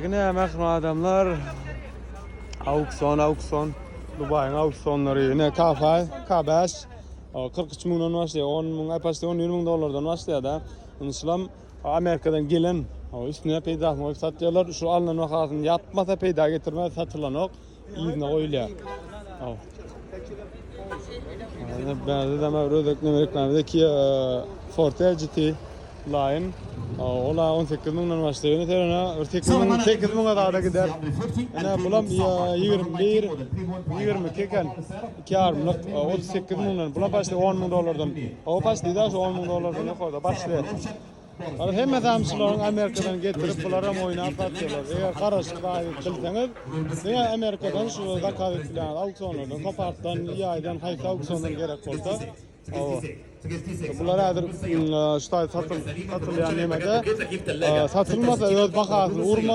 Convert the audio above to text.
Yine emek adamlar aukson Dubai'nin auksonları yine K5 43 milyondan başlıyor 10 milyon aypaşta 10 milyon dolardan başlıyor da İslam Amerika'dan gelen üstüne peyda etmek satıyorlar şu alınan vakasını yapmasa peyda getirmez satılan ok iyine koyuluyor. Ben de Mevroduk Amerika'daki Forte GT Line ola 18 milyondan başlıyor. Ne terana 8 milyon daha da gider. Ana bulam 21 22 kan 2 armlık 38 milyon. Bulam başlıyor 10 milyon dolardan. O başlıyor da 10 milyon dolardan yok orada başlıyor. Hem adamçıların Amerika'dan getirip bunlara oynayıp atıyorlar. Eğer karışık bilseniz, eğer Amerika'dan şu zakat filan auksiyonlardan, koparttan, yaydan, hayta auksiyonlar gerek olsa, bunlar adır satılyan nemede satılmasa öz bakasını urma